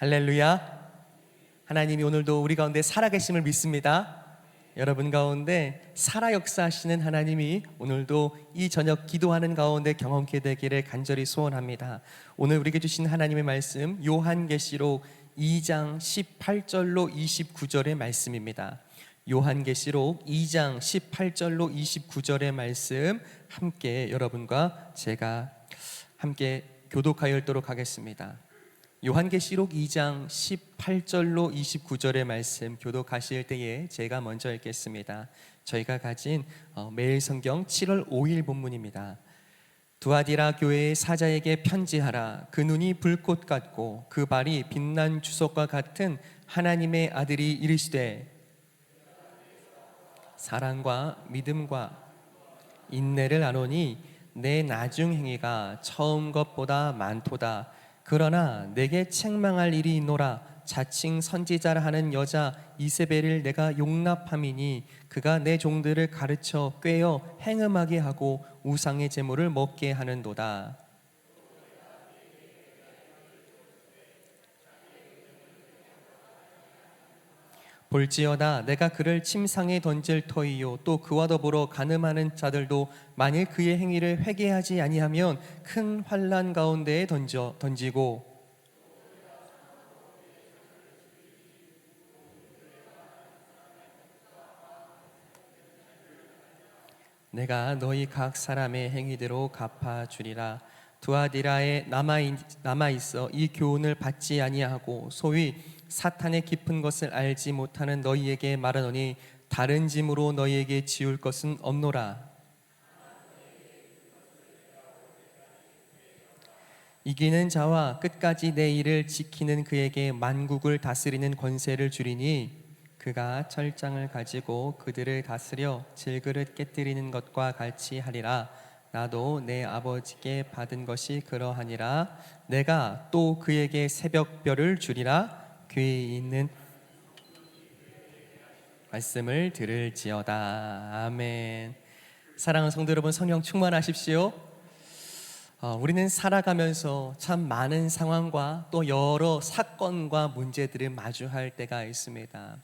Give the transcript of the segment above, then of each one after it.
할렐루야. 하나님이 오늘도 우리 가운데 살아계심을 믿습니다. 여러분 가운데 살아 역사하시는 하나님이 오늘도 이 저녁 기도하는 가운데 경험케 되기를 간절히 소원합니다. 오늘 우리에게 주신 하나님의 말씀 요한계시록 2장 18절로 29절의 말씀입니다. 요한계시록 2장 18절로 29절의 말씀 함께 여러분과 제가 함께 교독하여 읽도록 하겠습니다. 요한계시록 2장 18절로 29절의 말씀 교독하실 때에 제가 먼저 읽겠습니다. 저희가 가진 매일 성경 7월 5일 본문입니다. 두아디라 교회의 사자에게 편지하라. 그 눈이 불꽃 같고 그 발이 빛난 주석과 같은 하나님의 아들이 이르시되 사랑과 믿음과 인내를 아노니 내 나중 행위가 처음 것보다 많도다. 그러나 내게 책망할 일이 있노라. 자칭 선지자라 하는 여자 이세벨을 내가 용납함이니 그가 내 종들을 가르쳐 꿰어 행음하게 하고 우상의 제물을 먹게 하는도다. 볼지어다 내가 그를 침상에 던질 터이요 또 그와 더불어 간음하는 자들도 만일 그의 행위를 회개하지 아니하면 큰 환난 가운데에 던지고 내가 너희 각 사람의 행위대로 갚아주리라. 두아디라에 남아있어 이 교훈을 받지 아니하고 소위 사탄의 깊은 것을 알지 못하는 너희에게 말하노니 다른 짐으로 너희에게 지울 것은 없노라. 이기는 자와 끝까지 내 일을 지키는 그에게 만국을 다스리는 권세를 주리니 그가 철장을 가지고 그들을 다스려 질그릇 깨뜨리는 것과 같이 하리라. 나도 내 아버지께 받은 것이 그러하니라. 내가 또 그에게 새벽별을 주리라. 귀 있는 말씀을 들을지어다. 아멘. 사랑하는 성도 여러분, 성령 충만하십시오. 우리는 살아가면서 참 많은 상황과 또 여러 사건과 문제들을 마주할 때가 있습니다.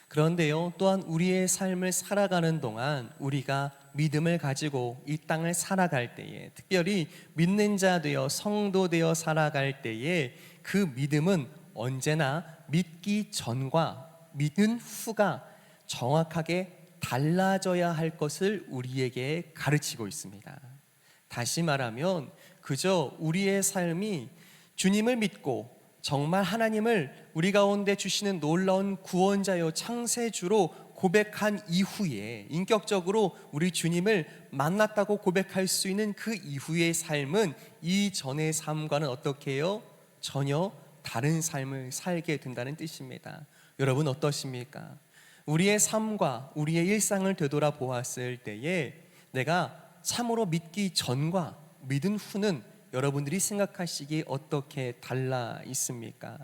그런데요, 또한 우리의 삶을 살아가는 동안 우리가 믿음을 가지고 이 땅을 살아갈 때에, 특별히 믿는 자 되어 성도 되어 살아갈 때에 그 믿음은 언제나 믿기 전과 믿은 후가 정확하게 달라져야 할 것을 우리에게 가르치고 있습니다. 다시 말하면 그저 우리의 삶이 주님을 믿고 정말 하나님을 우리 가운데 주시는 놀라운 구원자요 창세주로 고백한 이후에 인격적으로 우리 주님을 만났다고 고백할 수 있는 그 이후의 삶은 이전의 삶과는 어떻게 해요? 전혀 다른 삶을 살게 된다는 뜻입니다. 여러분 어떠십니까? 우리의 삶과 우리의 일상을 되돌아보았을 때에 내가 참으로 믿기 전과 믿은 후는 여러분들이 생각하시기에 어떻게 달라 있습니까?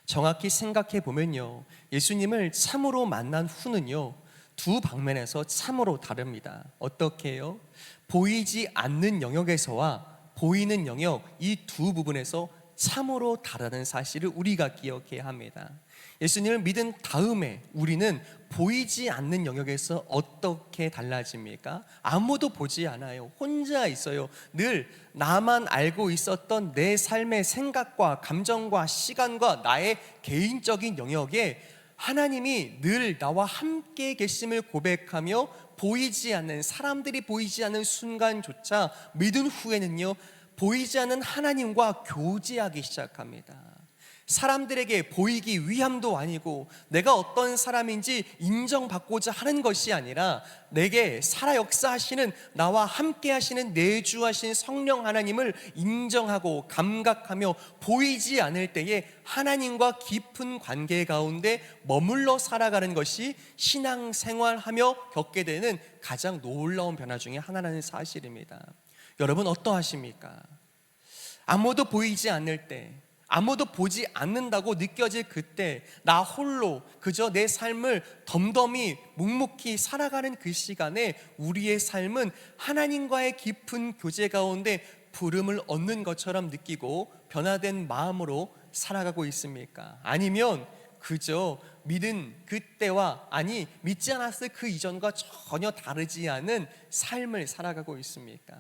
정확히 생각해 보면요, 예수님을 참으로 만난 후는요 두 방면에서 참으로 다릅니다. 어떻게 해요? 보이지 않는 영역에서와 보이는 영역, 이 두 부분에서 참으로 다르다는 사실을 우리가 기억해야 합니다. 예수님을 믿은 다음에 우리는 보이지 않는 영역에서 어떻게 달라집니까? 아무도 보지 않아요. 혼자 있어요. 늘 나만 알고 있었던 내 삶의 생각과 감정과 시간과 나의 개인적인 영역에 하나님이 늘 나와 함께 계심을 고백하며 보이지 않는, 사람들이 보이지 않는 순간조차 믿은 후에는요 보이지 않는 하나님과 교제하기 시작합니다. 사람들에게 보이기 위함도 아니고 내가 어떤 사람인지 인정받고자 하는 것이 아니라 내게 살아 역사하시는, 나와 함께 하시는, 내주하신 성령 하나님을 인정하고 감각하며 보이지 않을 때에 하나님과 깊은 관계 가운데 머물러 살아가는 것이 신앙생활하며 겪게 되는 가장 놀라운 변화 중에 하나라는 사실입니다. 여러분 어떠하십니까? 아무도 보이지 않을 때, 아무도 보지 않는다고 느껴질 그때 나 홀로 그저 내 삶을 덤덤히 묵묵히 살아가는 그 시간에 우리의 삶은 하나님과의 깊은 교제 가운데 부름을 얻는 것처럼 느끼고 변화된 마음으로 살아가고 있습니까? 아니면 그저 믿은 그때와 믿지 않았을 그 이전과 전혀 다르지 않은 삶을 살아가고 있습니까?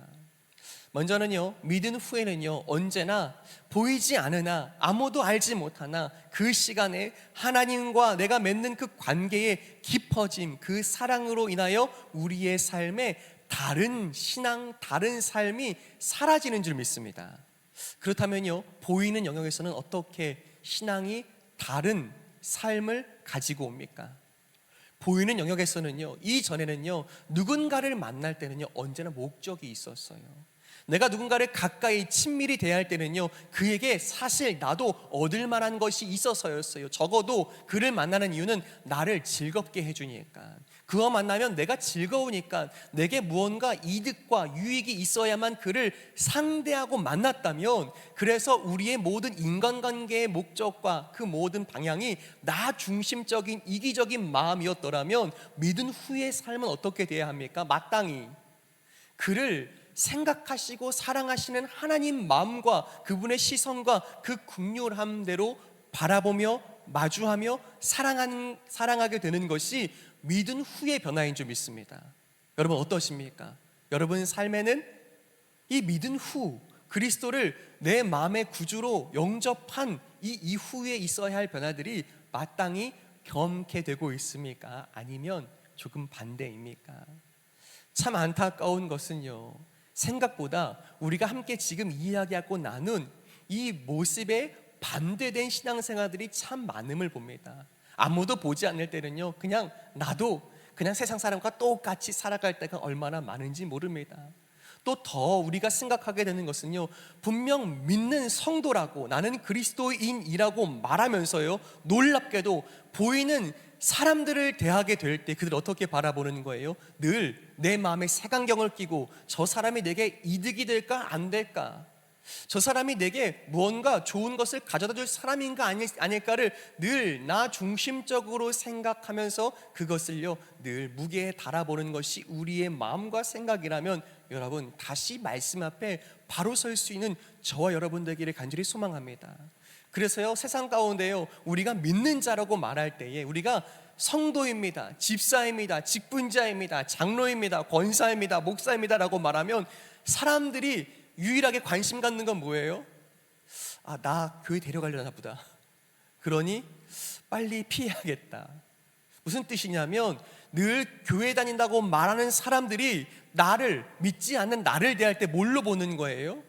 먼저는요, 믿은 후에는요, 언제나 보이지 않으나 아무도 알지 못하나 그 시간에 하나님과 내가 맺는 그 관계의 깊어짐, 그 사랑으로 인하여 우리의 삶에 다른 신앙, 다른 삶이 사라지는 줄 믿습니다. 그렇다면요, 보이는 영역에서는 어떻게 신앙이 다른 삶을 가지고 옵니까? 보이는 영역에서는요, 이전에는요, 누군가를 만날 때는요, 언제나 목적이 있었어요. 내가 누군가를 가까이 친밀히 대할 때는요, 그에게 사실 나도 얻을 만한 것이 있어서였어요. 적어도 그를 만나는 이유는 나를 즐겁게 해주니까, 그와 만나면 내가 즐거우니까, 내게 무언가 이득과 유익이 있어야만 그를 상대하고 만났다면, 그래서 우리의 모든 인간관계의 목적과 그 모든 방향이 나 중심적인 이기적인 마음이었더라면, 믿은 후의 삶은 어떻게 돼야 합니까? 마땅히 그를 생각하시고 사랑하시는 하나님 마음과 그분의 시선과 그 긍휼함대로 바라보며 마주하며 사랑하게 되는 것이 믿은 후의 변화인 줄 믿습니다. 여러분 어떠십니까? 여러분 삶에는 이 믿은 후 그리스도를 내 마음의 구주로 영접한 이 이후에 있어야 할 변화들이 마땅히 경험케 되고 있습니까? 아니면 조금 반대입니까? 참 안타까운 것은요, 생각보다 우리가 함께 지금 이야기하고 나눈 이 모습에 반대된 신앙생활들이 참 많음을 봅니다. 아무도 보지 않을 때는요, 그냥 나도 그냥 세상 사람과 똑같이 살아갈 때가 얼마나 많은지 모릅니다. 또 더 우리가 생각하게 되는 것은요, 분명 믿는 성도라고 나는 그리스도인이라고 말하면서요, 놀랍게도 보이는 사람들을 대하게 될 때 그들 어떻게 바라보는 거예요? 늘 내 마음에 색안경을 끼고 저 사람이 내게 이득이 될까 안 될까, 저 사람이 내게 무언가 좋은 것을 가져다 줄 사람인가 아닐까를 늘 나 중심적으로 생각하면서 그것을요 늘 무게에 달아보는 것이 우리의 마음과 생각이라면, 여러분 다시 말씀 앞에 바로 설 수 있는 저와 여러분 되기를 간절히 소망합니다. 그래서요, 세상 가운데요, 우리가 믿는 자라고 말할 때에 우리가 성도입니다, 집사입니다, 직분자입니다, 장로입니다, 권사입니다, 목사입니다 라고 말하면 사람들이 유일하게 관심 갖는 건 뭐예요? 아, 나 교회 데려가려나 보다, 그러니 빨리 피해야겠다. 무슨 뜻이냐면 늘 교회 다닌다고 말하는 사람들이 나를 믿지 않는 나를 대할 때 뭘로 보는 거예요?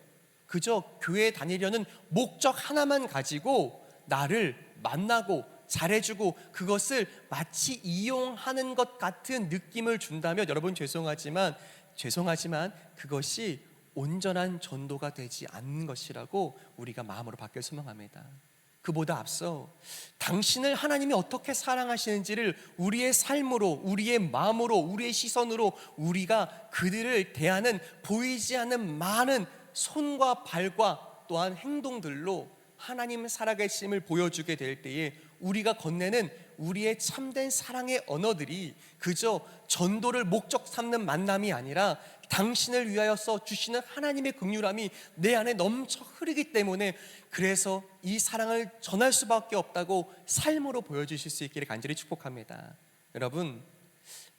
그저 교회 다니려는 목적 하나만 가지고 나를 만나고 잘해주고 그것을 마치 이용하는 것 같은 느낌을 준다면, 여러분 죄송하지만 그것이 온전한 전도가 되지 않는 것이라고 우리가 마음으로 받길 소망합니다. 그보다 앞서 당신을 하나님이 어떻게 사랑하시는지를 우리의 삶으로, 우리의 마음으로, 우리의 시선으로 우리가 그들을 대하는 보이지 않는 많은 손과 발과 또한 행동들로 하나님 살아계심을 보여주게 될 때에 우리가 건네는 우리의 참된 사랑의 언어들이 그저 전도를 목적 삼는 만남이 아니라 당신을 위하여서 주시는 하나님의 긍휼함이 내 안에 넘쳐 흐르기 때문에, 그래서 이 사랑을 전할 수밖에 없다고 삶으로 보여주실 수 있기를 간절히 축복합니다. 여러분,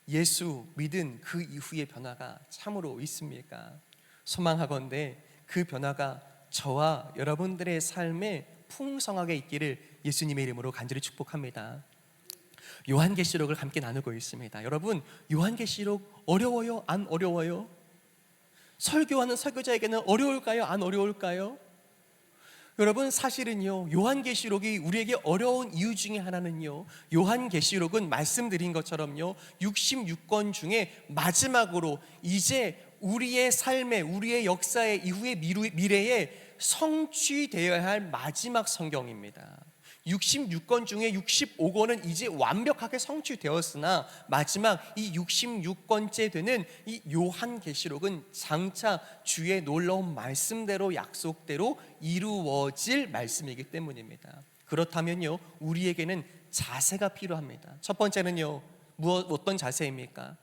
예수 믿은 그 이후의 변화가 참으로 있습니까? 소망하건대 그 변화가 저와 여러분들의 삶에 풍성하게 있기를 예수님의 이름으로 간절히 축복합니다. 요한계시록을 함께 나누고 있습니다. 여러분, 요한계시록 어려워요? 안 어려워요? 설교하는 설교자에게는 어려울까요? 안 어려울까요? 여러분, 사실은요, 요한계시록이 우리에게 어려운 이유 중에 하나는요, 요한계시록은 말씀드린 것처럼요 66권 중에 마지막으로 이제 우리의 삶에, 우리의 역사에, 이후의 미래에 성취되어야 할 마지막 성경입니다. 66권 중에 65권은 이제 완벽하게 성취되었으나 마지막 이 66권째 되는 이 요한계시록은 장차 주의 놀라운 말씀대로, 약속대로 이루어질 말씀이기 때문입니다. 그렇다면요, 우리에게는 자세가 필요합니다. 첫 번째는요, 어떤 자세입니까?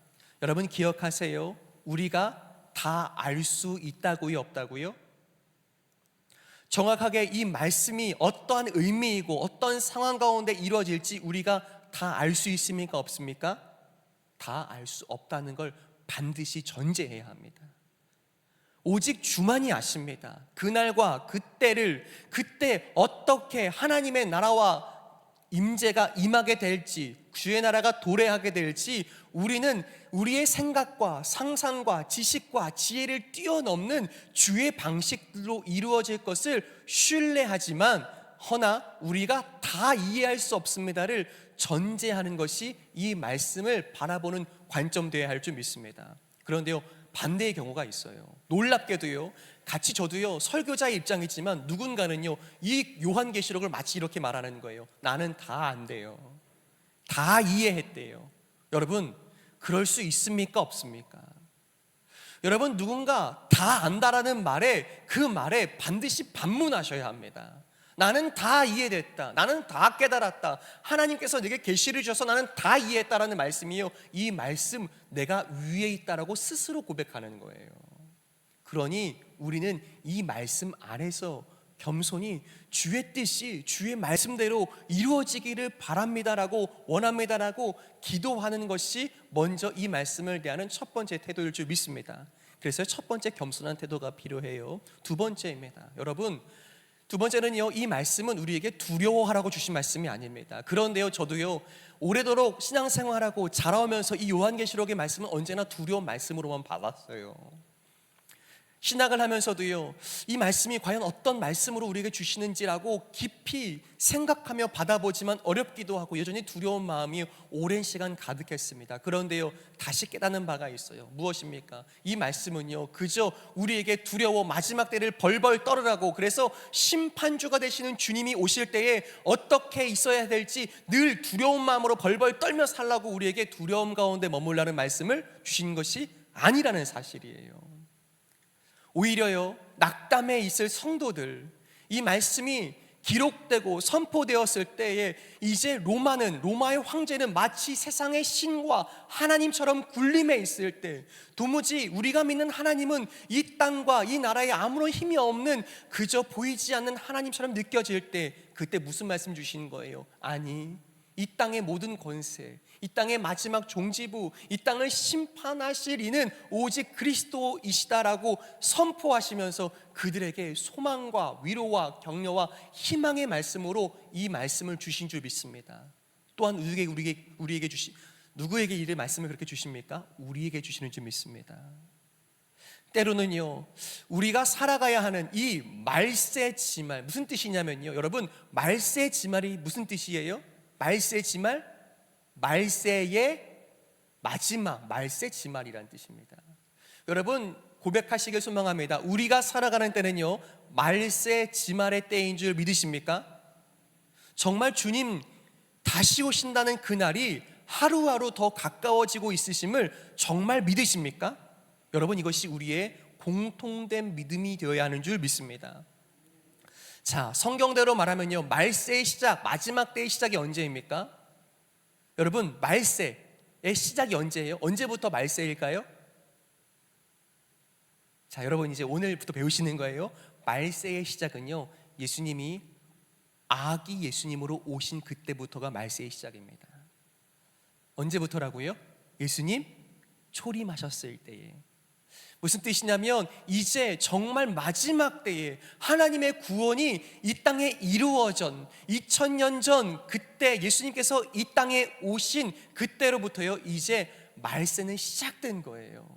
여러분 기억하세요. 우리가 다 알 수 있다고요, 없다고요? 정확하게 이 말씀이 어떠한 의미이고 어떤 상황 가운데 이루어질지 우리가 다 알 수 있습니까? 없습니까? 다 알 수 없다는 걸 반드시 전제해야 합니다. 오직 주만이 아십니다. 그날과 그때를, 그때 어떻게 하나님의 나라와 임재가 임하게 될지, 주의 나라가 도래하게 될지 우리는 우리의 생각과 상상과 지식과 지혜를 뛰어넘는 주의 방식으로 이루어질 것을 신뢰하지만, 허나 우리가 다 이해할 수 없습니다를 전제하는 것이 이 말씀을 바라보는 관점 되어야 할 줄 믿습니다. 그런데요, 반대의 경우가 있어요. 놀랍게도요, 같이 저도요 설교자의 입장이지만 누군가는요 이 요한계시록을 마치 이렇게 말하는 거예요. 나는 다 안돼요, 다 이해했대요. 여러분, 그럴 수 있습니까? 없습니까? 여러분, 누군가 다 안다라는 말에, 그 말에 반드시 반문하셔야 합니다. 나는 다 이해됐다, 나는 다 깨달았다, 하나님께서 내게 계시를 주셔서 나는 다 이해했다라는 말씀이요, 이 말씀 내가 위에 있다라고 스스로 고백하는 거예요. 그러니 우리는 이 말씀 안에서 겸손히 주의 뜻이 주의 말씀대로 이루어지기를 바랍니다라고, 원합니다라고 기도하는 것이 먼저 이 말씀을 대하는 첫 번째 태도일 줄 믿습니다. 그래서 첫 번째 겸손한 태도가 필요해요. 두 번째입니다. 여러분, 두 번째는요, 이 말씀은 우리에게 두려워하라고 주신 말씀이 아닙니다. 그런데요, 저도요 오래도록 신앙생활하고 자라오면서 이 요한계시록의 말씀은 언제나 두려운 말씀으로만 받았어요. 신학을 하면서도요, 이 말씀이 과연 어떤 말씀으로 우리에게 주시는지라고 깊이 생각하며 받아보지만 어렵기도 하고 여전히 두려운 마음이 오랜 시간 가득했습니다. 그런데요, 다시 깨닫는 바가 있어요. 무엇입니까? 이 말씀은요 그저 우리에게 두려워 마지막 때를 벌벌 떨으라고, 그래서 심판주가 되시는 주님이 오실 때에 어떻게 있어야 될지 늘 두려운 마음으로 벌벌 떨며 살라고 우리에게 두려움 가운데 머물라는 말씀을 주신 것이 아니라는 사실이에요. 오히려요, 낙담에 있을 성도들, 이 말씀이 기록되고 선포되었을 때에 이제 로마의 황제는 마치 세상의 신과 하나님처럼 군림해 있을 때, 도무지 우리가 믿는 하나님은 이 땅과 이 나라에 아무런 힘이 없는 그저 보이지 않는 하나님처럼 느껴질 때, 그때 무슨 말씀 주시는 거예요? 아니, 이 땅의 모든 권세, 이 땅의 마지막 종지부, 이 땅을 심판하실 이는 오직 그리스도이시다라고 선포하시면서 그들에게 소망과 위로와 격려와 희망의 말씀으로 이 말씀을 주신 줄 믿습니다. 또한 우리에게 누구에게 이 말씀을 그렇게 주십니까? 우리에게 주시는 줄 믿습니다. 때로는요, 우리가 살아가야 하는 이 말세지말, 무슨 뜻이냐면요, 여러분, 말세지말이 무슨 뜻이에요? 말세지말, 말세의 마지막, 말세지말이라는 뜻입니다. 여러분, 고백하시길 소망합니다. 우리가 살아가는 때는요 말세지말의 때인 줄 믿으십니까? 정말 주님 다시 오신다는 그날이 하루하루 더 가까워지고 있으심을 정말 믿으십니까? 여러분, 이것이 우리의 공통된 믿음이 되어야 하는 줄 믿습니다. 자, 성경대로 말하면요, 말세의 시작, 마지막 때의 시작이 언제입니까? 여러분, 말세의 시작이 언제예요? 언제부터 말세일까요? 자, 여러분, 이제 오늘부터 배우시는 거예요. 말세의 시작은요, 예수님이 아기 예수님으로 오신 그때부터가 말세의 시작입니다. 언제부터라고요? 예수님 초림하셨을 때에. 무슨 뜻이냐면, 이제 정말 마지막 때에 하나님의 구원이 이 땅에 이루어진 2000년 전 그때 예수님께서 이 땅에 오신 그때로부터요 이제 말세는 시작된 거예요.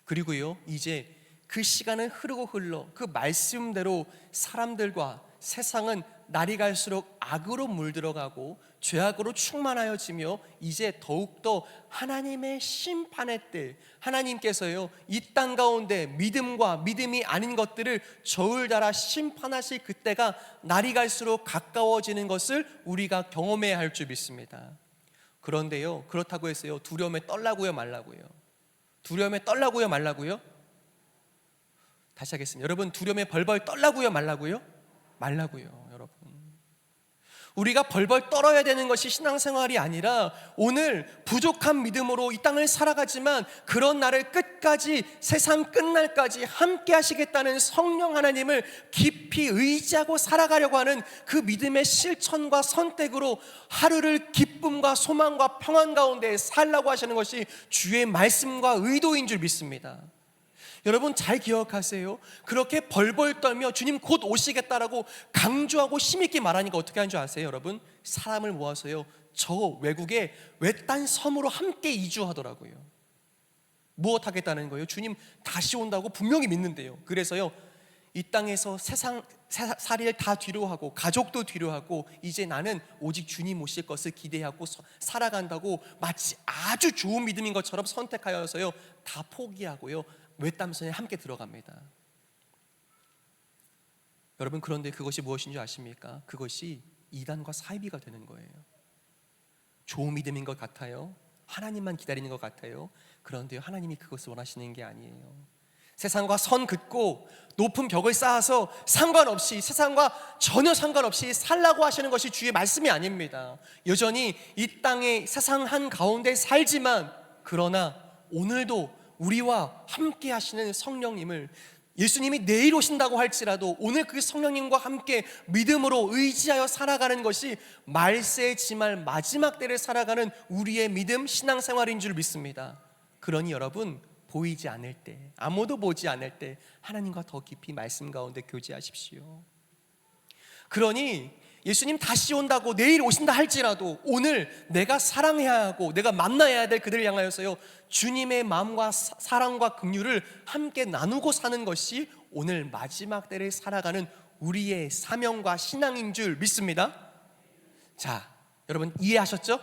그리고요 이제 그 시간은 흐르고 흘러 그 말씀대로 사람들과 세상은 날이 갈수록 악으로 물들어가고 죄악으로 충만하여지며 이제 더욱더 하나님의 심판의 때, 하나님께서요 이 땅 가운데 믿음과 믿음이 아닌 것들을 저울 달아 심판하실 그때가 날이 갈수록 가까워지는 것을 우리가 경험해야 할 줄 믿습니다. 그런데요, 그렇다고 해서요 두려움에 떨라고요 말라고요? 두려움에 떨라고요 말라고요? 다시 하겠습니다. 여러분, 두려움에 벌벌 떨라고요 말라고요? 말라고요. 여러분, 우리가 벌벌 떨어야 되는 것이 신앙생활이 아니라 오늘 부족한 믿음으로 이 땅을 살아가지만 그런 나를 끝까지, 세상 끝날까지 함께 하시겠다는 성령 하나님을 깊이 의지하고 살아가려고 하는 그 믿음의 실천과 선택으로 하루를 기쁨과 소망과 평안 가운데 살라고 하시는 것이 주의 말씀과 의도인 줄 믿습니다. 여러분 잘 기억하세요. 그렇게 벌벌 떨며 주님 곧 오시겠다라고 강조하고 힘있게 말하니까 어떻게 하는 줄 아세요? 여러분, 사람을 모아서요, 저 외국의 외딴 섬으로 함께 이주하더라고요. 무엇 하겠다는 거예요? 주님 다시 온다고 분명히 믿는데요. 그래서요, 이 땅에서 세상 살이를 다 뒤로 하고 가족도 뒤로 하고 이제 나는 오직 주님 오실 것을 기대하고 살아간다고 마치 아주 좋은 믿음인 것처럼 선택하여서요, 다 포기하고요, 외딴섬에 함께 들어갑니다. 여러분, 그런데 그것이 무엇인 줄 아십니까? 그것이 이단과 사이비가 되는 거예요. 좋은 믿음인 것 같아요. 하나님만 기다리는 것 같아요. 그런데 하나님이 그것을 원하시는 게 아니에요. 세상과 선 긋고 높은 벽을 쌓아서 상관없이, 세상과 전혀 상관없이 살라고 하시는 것이 주의 말씀이 아닙니다. 여전히 이 땅의 세상 한가운데 살지만, 그러나 오늘도 우리와 함께 하시는 성령님을, 예수님이 내일 오신다고 할지라도 오늘 그 성령님과 함께 믿음으로 의지하여 살아가는 것이 말세 지말 마지막 때를 살아가는 우리의 믿음, 신앙생활인 줄 믿습니다. 그러니 여러분, 보이지 않을 때, 아무도 보지 않을 때 하나님과 더 깊이 말씀 가운데 교제하십시오. 그러니 예수님 다시 온다고 내일 오신다 할지라도 오늘 내가 사랑해야 하고 내가 만나야 될 그들을 향하여서요, 주님의 마음과 사랑과 긍휼을 함께 나누고 사는 것이 오늘 마지막 때를 살아가는 우리의 사명과 신앙인 줄 믿습니다. 자, 여러분 이해하셨죠?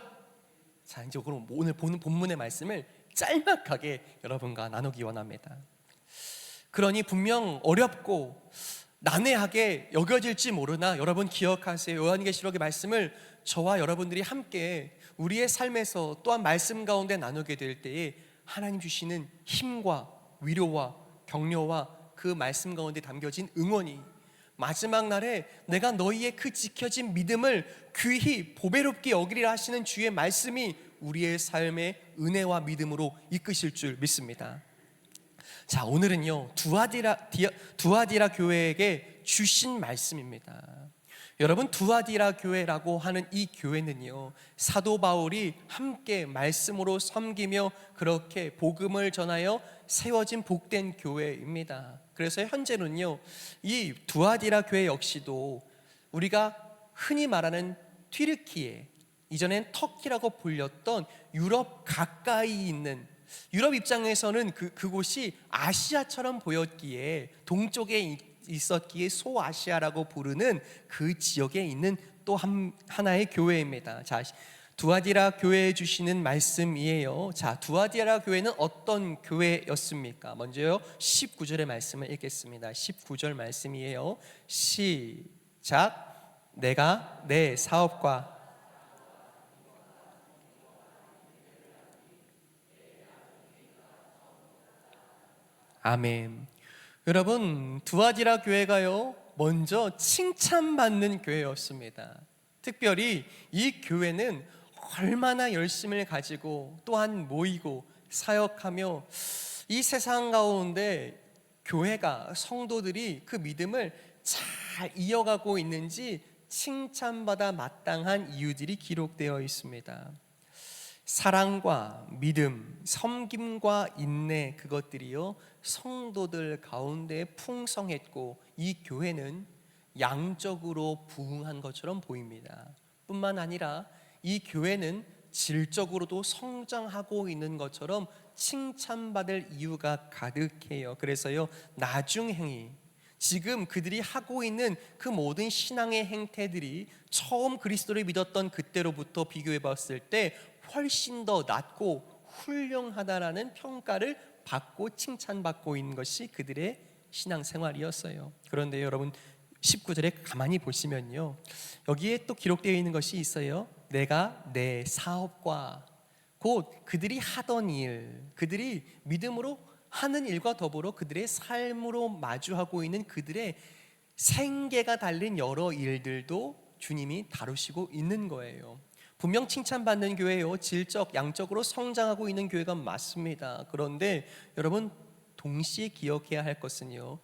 자, 이제 그럼 오늘 보는 본문의 말씀을 짤막하게 여러분과 나누기 원합니다. 그러니 분명 어렵고 난해하게 여겨질지 모르나 여러분 기억하세요. 요한계시록의 말씀을 저와 여러분들이 함께 우리의 삶에서 또한 말씀 가운데 나누게 될 때에 하나님 주시는 힘과 위로와 격려와 그 말씀 가운데 담겨진 응원이 마지막 날에 내가 너희의 그 지켜진 믿음을 귀히 보배롭게 여기리라 하시는 주의 말씀이 우리의 삶의 은혜와 믿음으로 이끄실 줄 믿습니다. 자, 오늘은요 두아디라 교회에게 주신 말씀입니다. 여러분, 두아디라 교회라고 하는 이 교회는요, 사도 바울이 함께 말씀으로 섬기며 그렇게 복음을 전하여 세워진 복된 교회입니다. 그래서 현재는요, 이 두아디라 교회 역시도 우리가 흔히 말하는 튀르키예, 이전엔 터키라고 불렸던 유럽 가까이 있는, 유럽 입장에서는 그곳이 아시아처럼 보였기에, 동쪽에 있었기에 소아시아라고 부르는 그 지역에 있는 또 하나의 교회입니다. 자, 두아디라 교회에 주시는 말씀이에요. 자, 두아디라 교회는 어떤 교회였습니까? 먼저요 19절의 말씀을 읽겠습니다. 19절 말씀이에요. 시작. 내가 내 사업과 아멘. 여러분, 두아디라 교회가요 먼저 칭찬받는 교회였습니다. 특별히 이 교회는 얼마나 열심을 가지고 또한 모이고 사역하며 이 세상 가운데 교회가, 성도들이 그 믿음을 잘 이어가고 있는지 칭찬받아 마땅한 이유들이 기록되어 있습니다. 사랑과 믿음, 섬김과 인내, 그것들이요 성도들 가운데 풍성했고 이 교회는 양적으로 부흥한 것처럼 보입니다. 뿐만 아니라 이 교회는 질적으로도 성장하고 있는 것처럼 칭찬받을 이유가 가득해요. 그래서요 나중행이, 지금 그들이 하고 있는 그 모든 신앙의 행태들이 처음 그리스도를 믿었던 그때로부터 비교해 봤을 때 훨씬 더 낫고 훌륭하다라는 평가를 받고 칭찬받고 있는 것이 그들의 신앙생활이었어요. 그런데 여러분 19절에 가만히 보시면요, 여기에 또 기록되어 있는 것이 있어요. 내가 내 사업과, 곧 그들이 하던 일, 그들이 믿음으로 하는 일과 더불어 그들의 삶으로 마주하고 있는 그들의 생계가 달린 여러 일들도 주님이 다루시고 있는 거예요. 분명 칭찬받는 교회요, 질적, 양적으로 성장하고 있는 교회가 맞습니다. 그런데 여러분, 동시에 기억해야 할 것은요,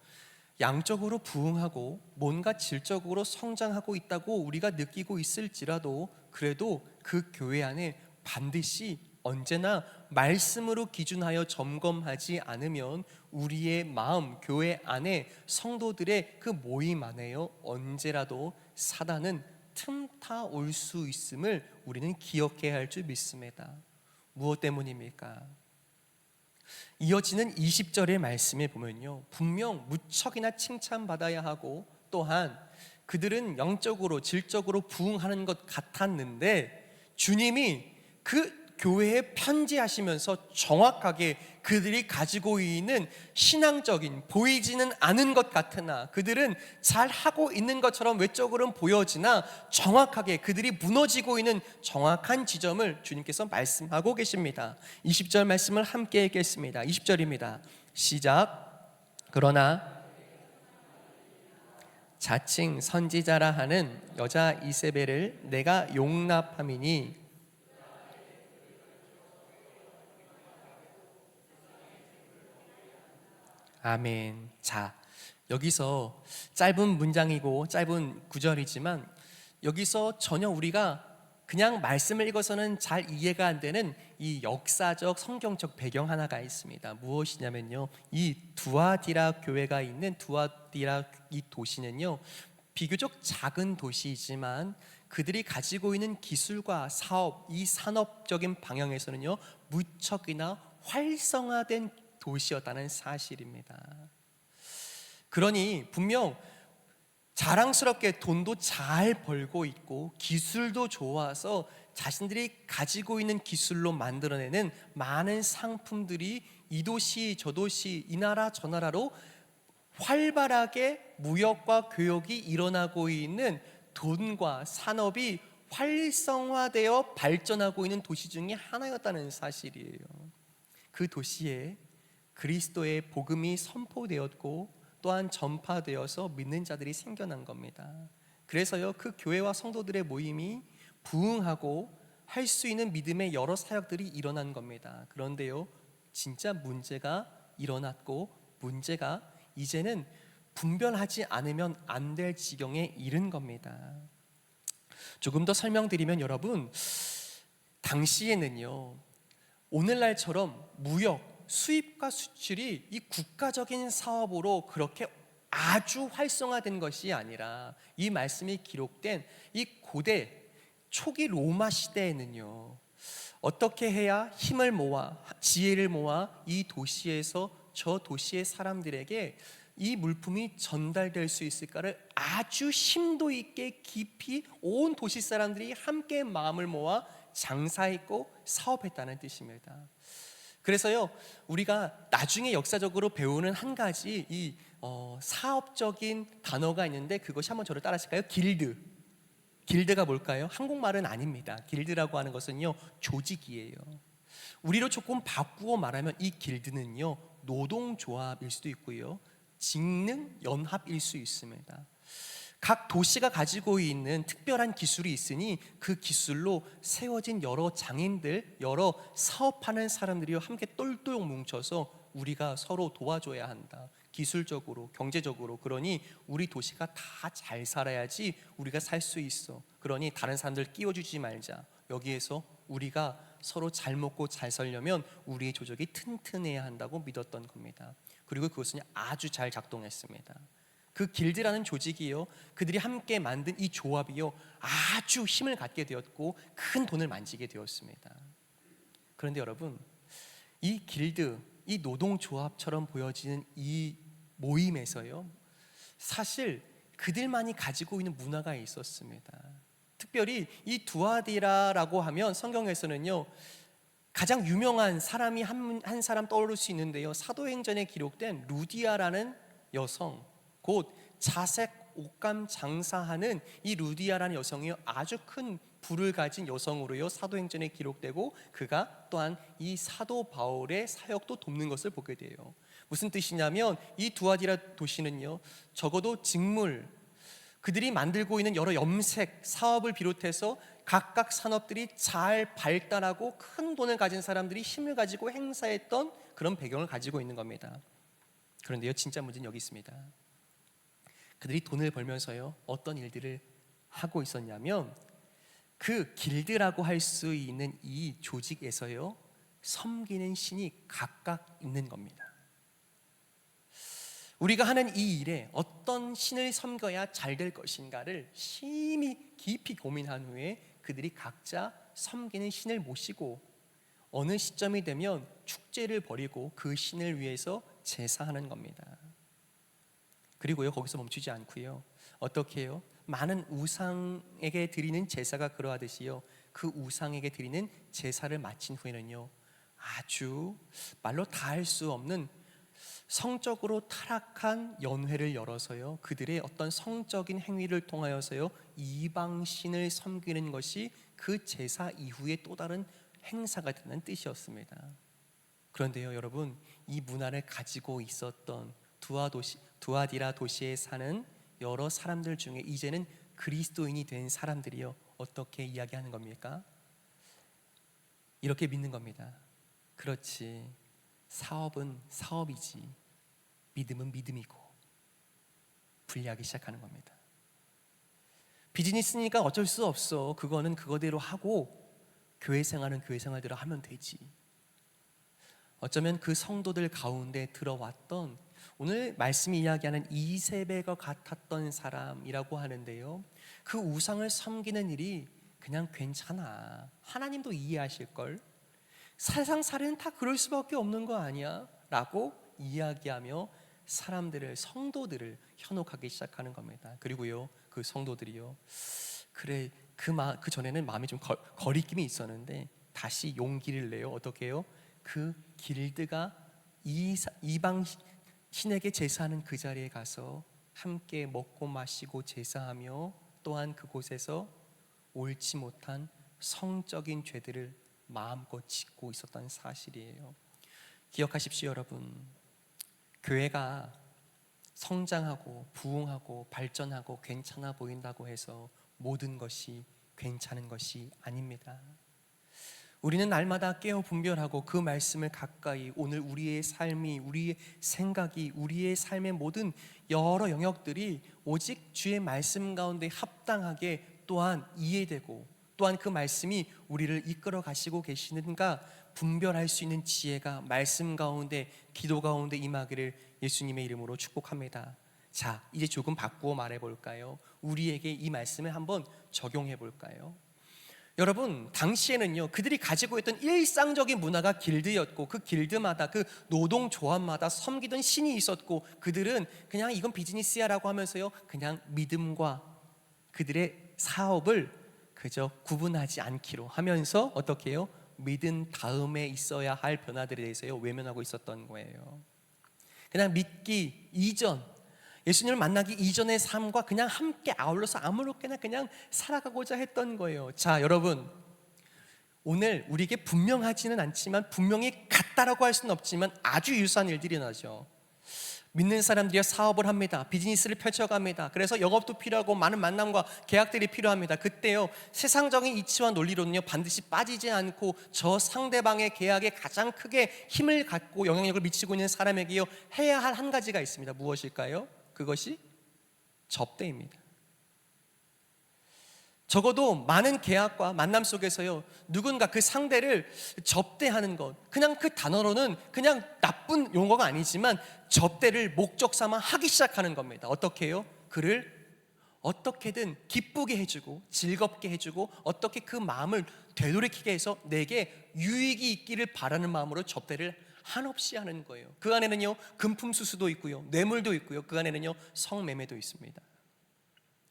양적으로 부흥하고 뭔가 질적으로 성장하고 있다고 우리가 느끼고 있을지라도 그래도 그 교회 안에 반드시 언제나 말씀으로 기준하여 점검하지 않으면 우리의 마음, 교회 안에 성도들의 그 모임 안에요, 언제라도 사단은 틈타 올 수 있음을 우리는 기억해야 할 줄 믿습니다. 무엇 때문입니까? 이어지는 20절의 말씀에 보면요, 분명 무척이나 칭찬받아야 하고 또한 그들은 영적으로 질적으로 부흥하는 것 같았는데 주님이 그 교회에 편지하시면서 정확하게 그들이 가지고 있는 신앙적인, 보이지는 않은 것 같으나 그들은 잘 하고 있는 것처럼 외적으로는 보여지나 정확하게 그들이 무너지고 있는 정확한 지점을 주님께서 말씀하고 계십니다. 20절 말씀을 함께 읽겠습니다. 20절입니다. 시작. 그러나 자칭 선지자라 하는 여자 이세벨을 내가 용납함이니 아멘. 자, 여기서 짧은 문장이고 짧은 구절이지만 여기서 전혀 우리가 그냥 말씀을 읽어서는 잘 이해가 안 되는 이 역사적 성경적 배경 하나가 있습니다. 무엇이냐면요, 이 두아디라 교회가 있는 두아디라 이 도시는요, 비교적 작은 도시이지만 그들이 가지고 있는 기술과 사업, 이 산업적인 방향에서는요, 무척이나 활성화된 도시였다는 사실입니다. 그러니 분명 자랑스럽게 돈도 잘 벌고 있고 기술도 좋아서 자신들이 가지고 있는 기술로 만들어내는 많은 상품들이 이 도시 저 도시 이 나라 저 나라로 활발하게 무역과 교역이 일어나고 있는, 돈과 산업이 활성화되어 발전하고 있는 도시 중에 하나였다는 사실이에요. 그 도시에 그리스도의 복음이 선포되었고 또한 전파되어서 믿는 자들이 생겨난 겁니다. 그래서요, 그 교회와 성도들의 모임이 부흥하고 할 수 있는 믿음의 여러 사역들이 일어난 겁니다. 그런데요, 진짜 문제가 일어났고 문제가 이제는 분별하지 않으면 안 될 지경에 이른 겁니다. 조금 더 설명드리면 여러분, 당시에는요, 오늘날처럼 무역, 수입과 수출이 이 국가적인 사업으로 그렇게 아주 활성화된 것이 아니라 이 말씀이 기록된 이 고대 초기 로마 시대에는요, 어떻게 해야 힘을 모아 지혜를 모아 이 도시에서 저 도시의 사람들에게 이 물품이 전달될 수 있을까를 아주 심도 있게 깊이 온 도시 사람들이 함께 마음을 모아 장사했고 사업했다는 뜻입니다. 그래서요, 우리가 나중에 역사적으로 배우는 한 가지 이 사업적인 단어가 있는데 그것이 한번 저를 따라하실까요? 길드. 길드가 뭘까요? 한국말은 아닙니다. 길드라고 하는 것은요, 조직이에요. 우리로 조금 바꾸어 말하면 이 길드는요, 노동조합일 수도 있고요, 직능연합일 수 있습니다. 각 도시가 가지고 있는 특별한 기술이 있으니 그 기술로 세워진 여러 장인들, 여러 사업하는 사람들이 함께 똘똘 뭉쳐서 우리가 서로 도와줘야 한다. 기술적으로, 경제적으로. 그러니 우리 도시가 다 잘 살아야지 우리가 살 수 있어. 그러니 다른 사람들 끼워주지 말자. 여기에서 우리가 서로 잘 먹고 잘 살려면 우리의 조직이 튼튼해야 한다고 믿었던 겁니다. 그리고 그것은 아주 잘 작동했습니다. 그 길드라는 조직이요, 그들이 함께 만든 이 조합이요, 아주 힘을 갖게 되었고 큰 돈을 만지게 되었습니다. 그런데 여러분, 이 길드, 이 노동조합처럼 보여지는 이 모임에서요, 사실 그들만이 가지고 있는 문화가 있었습니다. 특별히 이 두아디라라고 하면 성경에서는요, 가장 유명한 사람이 한 사람 떠오를 수 있는데요, 사도행전에 기록된 루디아라는 여성, 곧 자색 옷감 장사하는 이 루디아라는 여성이 아주 큰 부를 가진 여성으로요, 사도행전에 기록되고 그가 또한 이 사도 바울의 사역도 돕는 것을 보게 돼요. 무슨 뜻이냐면 이 두아디라 도시는요, 적어도 직물, 그들이 만들고 있는 여러 염색 사업을 비롯해서 각각 산업들이 잘 발달하고 큰 돈을 가진 사람들이 힘을 가지고 행사했던 그런 배경을 가지고 있는 겁니다. 그런데요, 진짜 문제는 여기 있습니다. 그들이 돈을 벌면서요, 어떤 일들을 하고 있었냐면 그 길드라고 할 수 있는 이 조직에서요, 섬기는 신이 각각 있는 겁니다. 우리가 하는 이 일에 어떤 신을 섬겨야 잘 될 것인가를 심히 깊이 고민한 후에 그들이 각자 섬기는 신을 모시고 어느 시점이 되면 축제를 벌이고 그 신을 위해서 제사하는 겁니다. 그리고요, 거기서 멈추지 않고요, 어떻게 해요? 많은 우상에게 드리는 제사가 그러하듯이요, 그 우상에게 드리는 제사를 마친 후에는요, 아주 말로 다 할 수 없는 성적으로 타락한 연회를 열어서요, 그들의 어떤 성적인 행위를 통하여서요, 이방신을 섬기는 것이 그 제사 이후에 또 다른 행사가 되는 뜻이었습니다. 그런데요, 여러분, 이 문화를 가지고 있었던 두아디라 도시에 사는 여러 사람들 중에 이제는 그리스도인이 된 사람들이요, 어떻게 이야기하는 겁니까? 이렇게 믿는 겁니다. 그렇지, 사업은 사업이지 믿음은 믿음이고, 분리하기 시작하는 겁니다. 비즈니스니까 어쩔 수 없어, 그거는 그거대로 하고 교회 생활은 교회 생활대로 하면 되지. 어쩌면 그 성도들 가운데 들어왔던 오늘 말씀이 이야기하는 이세벨과 같았던 사람이라고 하는데요, 그 우상을 섬기는 일이 그냥 괜찮아, 하나님도 이해하실걸, 세상 살이는 다 그럴 수밖에 없는 거 아니야? 라고 이야기하며 사람들을, 성도들을 현혹하기 시작하는 겁니다. 그리고요, 그 성도들이요, 그래, 그 전에는 마음이 좀 거리낌이 있었는데 다시 용기를 내요. 어떻게 해요? 그 길드가 이방 신에게 제사하는 그 자리에 가서 함께 먹고 마시고 제사하며, 또한 그곳에서 옳지 못한 성적인 죄들을 마음껏 짓고 있었던 사실이에요. 기억하십시오, 여러분. 교회가 성장하고 부흥하고 발전하고 괜찮아 보인다고 해서 모든 것이 괜찮은 것이 아닙니다. 우리는 날마다 깨어 분별하고 그 말씀을 가까이, 오늘 우리의 삶이, 우리의 생각이, 우리의 삶의 모든 여러 영역들이 오직 주의 말씀 가운데 합당하게 또한 이해되고, 또한 그 말씀이 우리를 이끌어 가시고 계시는가 분별할 수 있는 지혜가 말씀 가운데, 기도 가운데 임하기를 예수님의 이름으로 축복합니다. 자, 이제 조금 바꾸어 말해 볼까요? 우리에게 이 말씀을 한번 적용해 볼까요? 여러분, 당시에는요, 그들이 가지고 있던 일상적인 문화가 길드였고, 그 길드마다, 그 노동조합마다 섬기던 신이 있었고, 그들은 그냥 이건 비즈니스야 라고 하면서요, 그냥 믿음과 그들의 사업을 그저 구분하지 않기로 하면서 어떻게 해요? 믿은 다음에 있어야 할 변화들에 대해서요, 외면하고 있었던 거예요. 그냥 믿기 이전, 예수님을 만나기 이전의 삶과 그냥 함께 아울러서 아무렇게나 그냥 살아가고자 했던 거예요. 자, 여러분, 오늘 우리에게 분명하지는 않지만, 분명히 같다라고 할 수는 없지만 아주 유사한 일들이 일어나죠. 믿는 사람들이 사업을 합니다. 비즈니스를 펼쳐갑니다. 그래서 영업도 필요하고 많은 만남과 계약들이 필요합니다. 그때요, 세상적인 이치와 논리로는요, 반드시 빠지지 않고 저 상대방의 계약에 가장 크게 힘을 갖고 영향력을 미치고 있는 사람에게요, 해야 할 한 가지가 있습니다. 무엇일까요? 그것이 접대입니다. 적어도 많은 계약과 만남 속에서요, 누군가 그 상대를 접대하는 것, 그냥 그 단어로는 그냥 나쁜 용어가 아니지만 접대를 목적 삼아 하기 시작하는 겁니다. 어떻게 해요? 그를 어떻게든 기쁘게 해주고 즐겁게 해주고, 어떻게 그 마음을 되돌이키게 해서 내게 유익이 있기를 바라는 마음으로 접대를 한없이 하는 거예요. 그 안에는요, 금품수수도 있고요, 뇌물도 있고요, 그 안에는요, 성매매도 있습니다.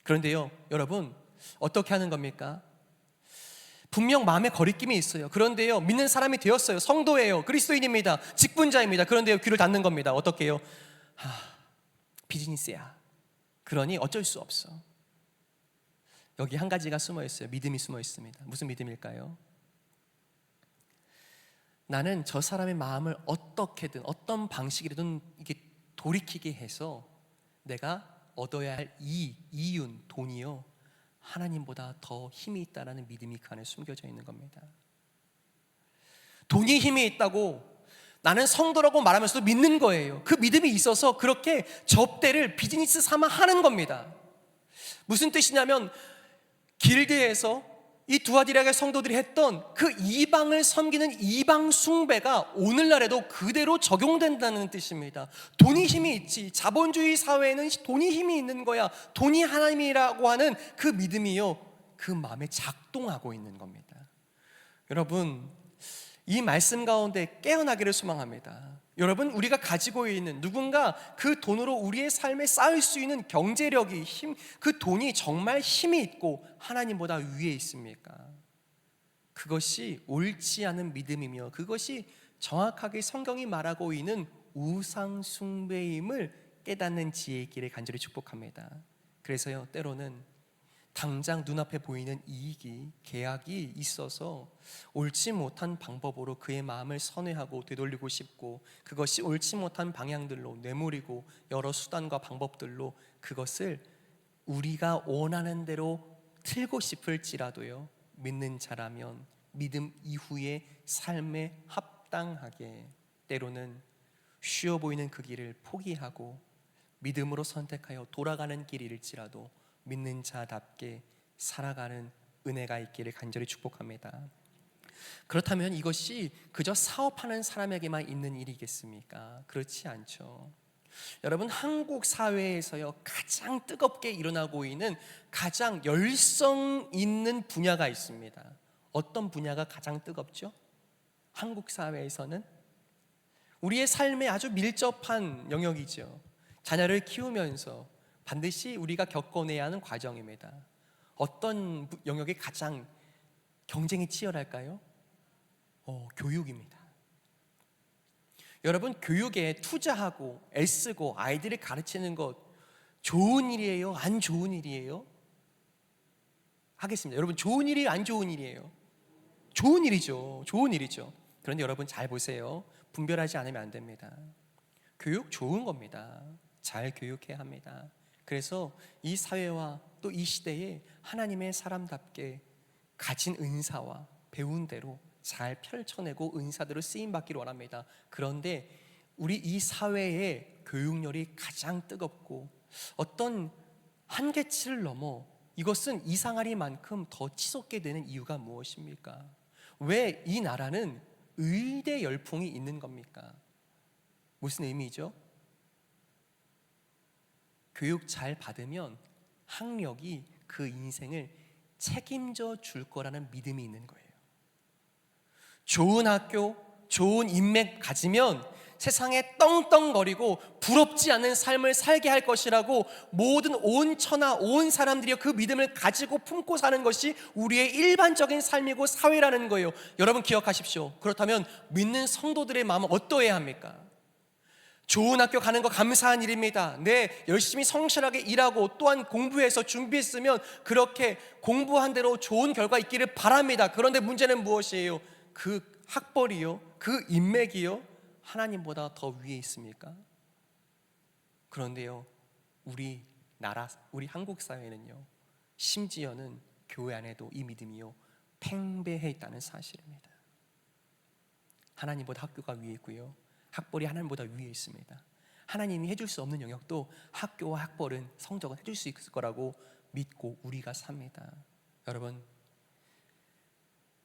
그런데요, 여러분, 어떻게 하는 겁니까? 분명 마음에 거리낌이 있어요. 그런데요, 믿는 사람이 되었어요. 성도예요. 그리스도인입니다. 직분자입니다. 그런데요, 귀를 닫는 겁니다. 어떻게 해요? 비즈니스야. 그러니 어쩔 수 없어. 여기 한 가지가 숨어 있어요. 믿음이 숨어 있습니다. 무슨 믿음일까요? 나는 저 사람의 마음을 어떻게든, 어떤 방식이든 이게 돌이키게 해서 내가 얻어야 할 이윤, 돈이요, 하나님보다 더 힘이 있다라는 믿음이 그 안에 숨겨져 있는 겁니다. 돈이 힘이 있다고 나는 성도라고 말하면서도 믿는 거예요. 그 믿음이 있어서 그렇게 접대를 비즈니스 삼아 하는 겁니다. 무슨 뜻이냐면 길드에서 이 두아디라의 성도들이 했던 그 이방을 섬기는 이방 숭배가 오늘날에도 그대로 적용된다는 뜻입니다. 돈이 힘이 있지, 자본주의 사회에는 돈이 힘이 있는 거야, 돈이 하나님이라고 하는 그 믿음이요, 그 마음에 작동하고 있는 겁니다. 여러분, 이 말씀 가운데 깨어나기를 소망합니다. 여러분, 우리가 가지고 있는 누군가 그 돈으로 우리의 삶에 쌓을 수 있는 경제력이 그 돈이 정말 힘이 있고 하나님보다 위에 있습니까? 그것이 옳지 않은 믿음이며 그것이 정확하게 성경이 말하고 있는 우상 숭배임을 깨닫는 지혜의 길에 간절히 축복합니다. 그래서요, 때로는 당장 눈앞에 보이는 이익이, 계약이 있어서 옳지 못한 방법으로 그의 마음을 선회하고 되돌리고 싶고, 그것이 옳지 못한 방향들로 내몰이고 여러 수단과 방법들로 그것을 우리가 원하는 대로 틀고 싶을지라도요, 믿는 자라면 믿음 이후의 삶에 합당하게 때로는 쉬워 보이는 그 길을 포기하고 믿음으로 선택하여 돌아가는 길일지라도 믿는 자답게 살아가는 은혜가 있기를 간절히 축복합니다. 그렇다면 이것이 그저 사업하는 사람에게만 있는 일이겠습니까? 그렇지 않죠. 여러분, 한국 사회에서요, 가장 뜨겁게 일어나고 있는 가장 열성 있는 분야가 있습니다. 어떤 분야가 가장 뜨겁죠? 한국 사회에서는 우리의 삶에 아주 밀접한 영역이죠. 자녀를 키우면서 반드시 우리가 겪어내야 하는 과정입니다. 어떤 영역이 가장 경쟁이 치열할까요? 교육입니다. 여러분, 교육에 투자하고 애쓰고 아이들을 가르치는 것 좋은 일이에요? 안 좋은 일이에요? 하겠습니다. 여러분, 좋은 일이에요? 안 좋은 일이에요? 좋은 일이죠. 좋은 일이죠. 그런데 여러분 잘 보세요. 분별하지 않으면 안 됩니다. 교육 좋은 겁니다. 잘 교육해야 합니다. 그래서 이 사회와 또 이 시대에 하나님의 사람답게 가진 은사와 배운 대로 잘 펼쳐내고 은사대로 쓰임받기를 원합니다. 그런데 우리 이 사회의 교육열이 가장 뜨겁고 어떤 한계치를 넘어 이것은 이상하리만큼 더 치솟게 되는 이유가 무엇입니까? 왜 이 나라는 의대 열풍이 있는 겁니까? 무슨 의미죠? 교육 잘 받으면 학력이 그 인생을 책임져 줄 거라는 믿음이 있는 거예요. 좋은 학교, 좋은 인맥 가지면 세상에 떵떵거리고 부럽지 않은 삶을 살게 할 것이라고 모든 온 천하 온 사람들이 그 믿음을 가지고 품고 사는 것이 우리의 일반적인 삶이고 사회라는 거예요. 여러분 기억하십시오. 그렇다면 믿는 성도들의 마음은 어떠해야 합니까? 좋은 학교 가는 거 감사한 일입니다. 네, 열심히 성실하게 일하고 또한 공부해서 준비했으면 그렇게 공부한 대로 좋은 결과 있기를 바랍니다. 그런데 문제는 무엇이에요? 그 학벌이요, 그 인맥이요, 하나님보다 더 위에 있습니까? 그런데요, 우리 나라, 우리 한국 사회는요, 심지어는 교회 안에도 이 믿음이요 팽배해 있다는 사실입니다. 하나님보다 학교가 위에 있고요, 학벌이 하나님보다 위에 있습니다. 하나님이 해줄 수 없는 영역도 학교와 학벌은, 성적은 해줄 수 있을 거라고 믿고 우리가 삽니다. 여러분,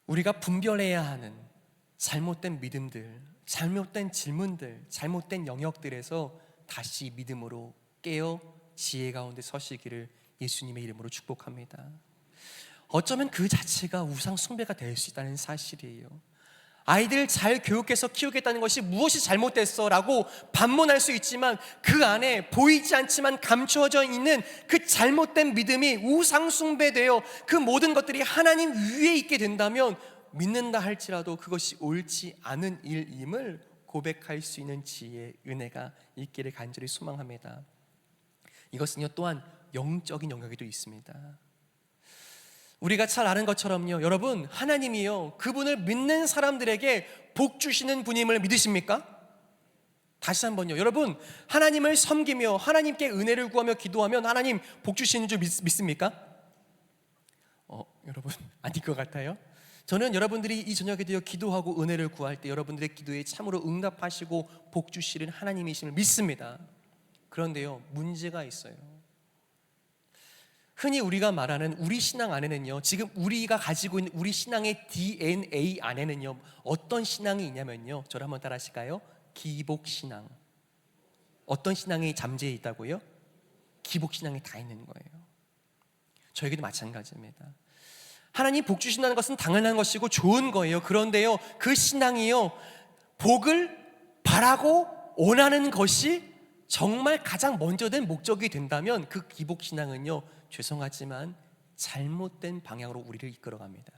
우리가 분별해야 하는 잘못된 믿음들, 잘못된 질문들, 잘못된 영역들에서 다시 믿음으로 깨어 지혜 가운데 서시기를 예수님의 이름으로 축복합니다. 어쩌면 그 자체가 우상 숭배가 될 수 있다는 사실이에요. 아이들 잘 교육해서 키우겠다는 것이 무엇이 잘못됐어? 라고 반문할 수 있지만 그 안에 보이지 않지만 감추어져 있는 그 잘못된 믿음이 우상 숭배되어 그 모든 것들이 하나님 위에 있게 된다면 믿는다 할지라도 그것이 옳지 않은 일임을 고백할 수 있는 지혜의 은혜가 있기를 간절히 소망합니다. 이것은요 또한 영적인 영역에도 있습니다. 우리가 잘 아는 것처럼요, 여러분, 하나님이요 그분을 믿는 사람들에게 복 주시는 분임을 믿으십니까? 다시 한번요. 여러분, 하나님을 섬기며 하나님께 은혜를 구하며 기도하면 하나님 복 주시는 줄 믿습니까? 여러분 아닐 것 같아요. 저는 여러분들이 이 저녁에 되어 기도하고 은혜를 구할 때 여러분들의 기도에 참으로 응답하시고 복 주시는 하나님이심을 믿습니다. 그런데요, 문제가 있어요. 흔히 우리가 말하는 우리 신앙 안에는요, 지금 우리가 가지고 있는 우리 신앙의 DNA 안에는요, 어떤 신앙이 있냐면요, 저를 한번 따라 하실까요? 기복신앙. 어떤 신앙이 잠재해 있다고요? 기복신앙이 다 있는 거예요. 저에게도 마찬가지입니다. 하나님 복 주신다는 것은 당연한 것이고 좋은 거예요. 그런데요, 그 신앙이요, 복을 바라고 원하는 것이 정말 가장 먼저 된 목적이 된다면 그 기복신앙은요, 죄송하지만 잘못된 방향으로 우리를 이끌어갑니다.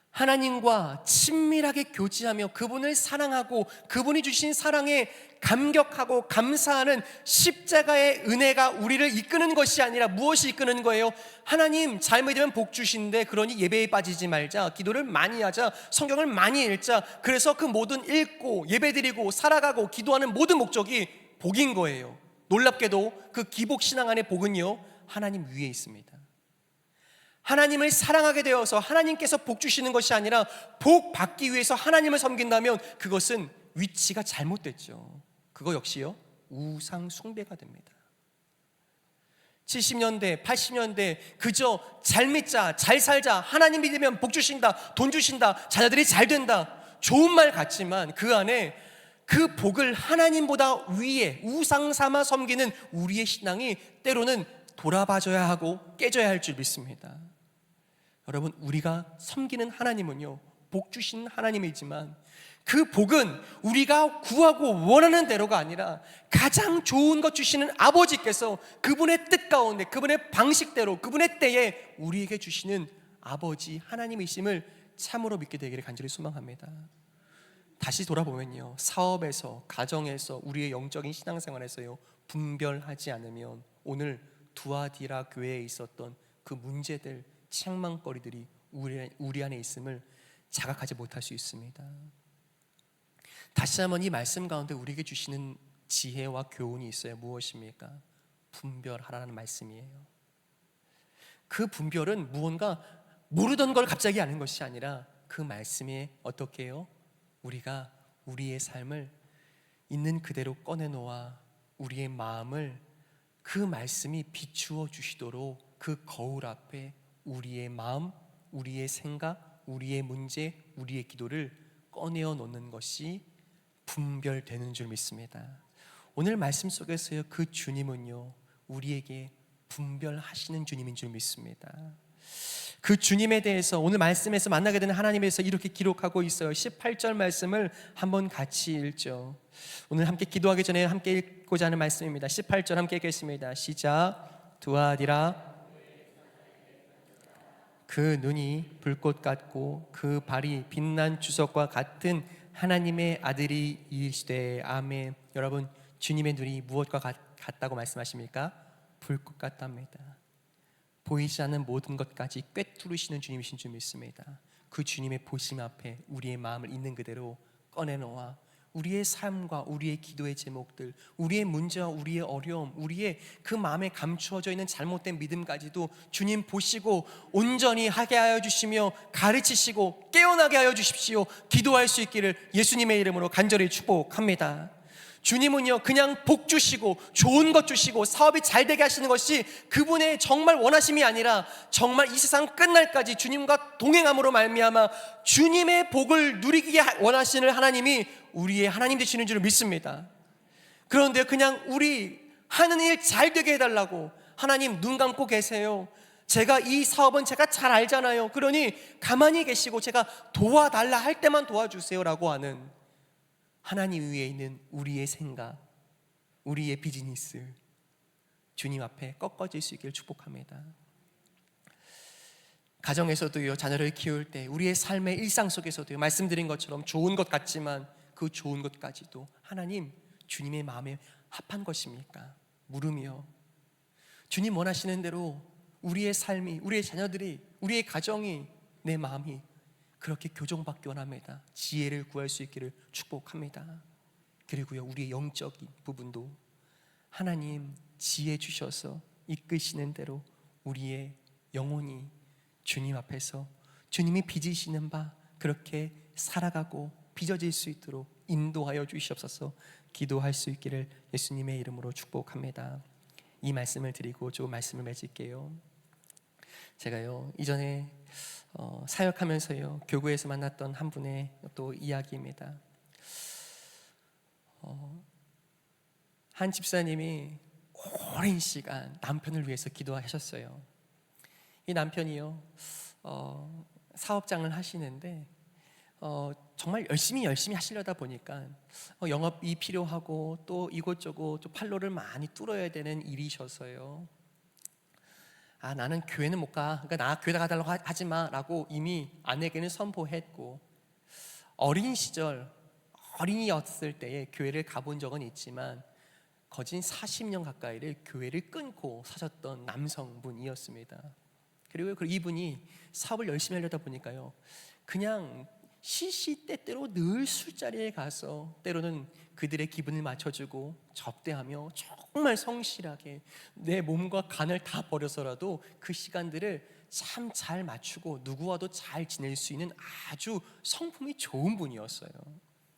하나님과 친밀하게 교제하며 그분을 사랑하고 그분이 주신 사랑에 감격하고 감사하는 십자가의 은혜가 우리를 이끄는 것이 아니라 무엇이 이끄는 거예요? 하나님 잘 믿으면 복 주신대, 그러니 예배에 빠지지 말자, 기도를 많이 하자, 성경을 많이 읽자. 그래서 그 모든 읽고 예배드리고 살아가고 기도하는 모든 목적이 복인 거예요. 놀랍게도 그 기복신앙 안에 복은요, 하나님 위에 있습니다. 하나님을 사랑하게 되어서 하나님께서 복 주시는 것이 아니라 복 받기 위해서 하나님을 섬긴다면 그것은 위치가 잘못됐죠. 그거 역시요, 우상 숭배가 됩니다. 70년대, 80년대 그저 잘 믿자, 잘 살자, 하나님 믿으면 복 주신다, 돈 주신다, 자녀들이 잘 된다, 좋은 말 같지만 그 안에 그 복을 하나님보다 위에 우상 삼아 섬기는 우리의 신앙이 때로는 돌아봐줘야 하고 깨져야 할 줄 믿습니다. 여러분, 우리가 섬기는 하나님은요, 복 주신 하나님이지만 그 복은 우리가 구하고 원하는 대로가 아니라 가장 좋은 것 주시는 아버지께서 그분의 뜻 가운데 그분의 방식대로 그분의 때에 우리에게 주시는 아버지 하나님이심을 참으로 믿게 되기를 간절히 소망합니다. 다시 돌아보면요, 사업에서, 가정에서, 우리의 영적인 신앙생활에서요, 분별하지 않으면 오늘 두아디라 교회에 있었던 그 문제들, 책망거리들이 우리 안에 있음을 자각하지 못할 수 있습니다. 다시 한번 이 말씀 가운데 우리에게 주시는 지혜와 교훈이 있어요. 무엇입니까? 분별하라는 말씀이에요. 그 분별은 무언가 모르던 걸 갑자기 아는 것이 아니라 그 말씀에 어떻게 해요? 우리가 우리의 삶을 있는 그대로 꺼내놓아 우리의 마음을 그 말씀이 비추어 주시도록 그 거울 앞에 우리의 마음, 우리의 생각, 우리의 문제, 우리의 기도를 꺼내어 놓는 것이 분별되는 줄 믿습니다. 오늘 말씀 속에서요, 그 주님은요, 우리에게 분별하시는 주님인 줄 믿습니다. 그 주님에 대해서 오늘 말씀에서 만나게 되는 하나님에 대해서 이렇게 기록하고 있어요. 18절 말씀을 한번 같이 읽죠. 오늘 함께 기도하기 전에 함께 읽고자 하는 말씀입니다. 18절 함께 읽겠습니다. 시작. 두아디라, 그 눈이 불꽃 같고 그 발이 빛난 주석과 같은 하나님의 아들이 이르시되 아멘. 여러분, 주님의 눈이 무엇과 같다고 말씀하십니까? 불꽃 같답니다. 보이지 않는 모든 것까지 꿰뚫으시는 주님이신 줄 믿습니다. 그 주님의 보심 앞에 우리의 마음을 있는 그대로 꺼내놓아 우리의 삶과 우리의 기도의 제목들, 우리의 문제와 우리의 어려움, 우리의 그 마음에 감추어져 있는 잘못된 믿음까지도 주님 보시고 온전히 하게 하여 주시며 가르치시고 깨어나게 하여 주십시오. 기도할 수 있기를 예수님의 이름으로 간절히 축복합니다. 주님은요, 그냥 복 주시고 좋은 것 주시고 사업이 잘 되게 하시는 것이 그분의 정말 원하심이 아니라 정말 이 세상 끝날까지 주님과 동행함으로 말미암아 주님의 복을 누리게 원하시는 하나님이 우리의 하나님 되시는 줄 믿습니다. 그런데 그냥 우리 하는 일 잘 되게 해달라고, 하나님 눈 감고 계세요, 제가 이 사업은 제가 잘 알잖아요, 그러니 가만히 계시고 제가 도와달라 할 때만 도와주세요라고 하는 하나님 위에 있는 우리의 생각, 우리의 비즈니스, 주님 앞에 꺾어질 수 있기를 축복합니다. 가정에서도요, 자녀를 키울 때 우리의 삶의 일상 속에서도요, 말씀드린 것처럼 좋은 것 같지만 그 좋은 것까지도 하나님, 주님의 마음에 합한 것입니까? 물으며 주님 원하시는 대로 우리의 삶이, 우리의 자녀들이, 우리의 가정이, 내 마음이 그렇게 교정받기 원합니다. 지혜를 구할 수 있기를 축복합니다. 그리고요, 우리의 영적인 부분도 하나님 지혜 주셔서 이끄시는 대로 우리의 영혼이 주님 앞에서 주님이 빚으시는 바 그렇게 살아가고 빚어질 수 있도록 인도하여 주시옵소서. 기도할 수 있기를 예수님의 이름으로 축복합니다. 이 말씀을 드리고 조금 말씀을 맺을게요. 제가요, 이전에 사역하면서요, 교구에서 만났던 한 분의 또 이야기입니다. 한 집사님이 오랜 시간 남편을 위해서 기도하셨어요. 이 남편이요, 사업장을 하시는데 정말 열심히 하시려다 보니까 영업이 필요하고 또 이곳저곳 좀 판로를 많이 뚫어야 되는 일이셔서요. 나는 교회는 못 가. 그러니까 나 교회 가달라고 하지 마라고 이미 아내에게는 선포했고, 어린 시절 어린이였을 때에 교회를 가본 적은 있지만 거진 40년 가까이를 교회를 끊고 사셨던 남성분이었습니다. 그리고 이분이 사업을 열심히 하려다 보니까요, 그냥 시시때때로 늘 술자리에 가서 때로는 그들의 기분을 맞춰주고 접대하며 정말 성실하게 내 몸과 간을 다 버려서라도 그 시간들을 참 잘 맞추고 누구와도 잘 지낼 수 있는 아주 성품이 좋은 분이었어요.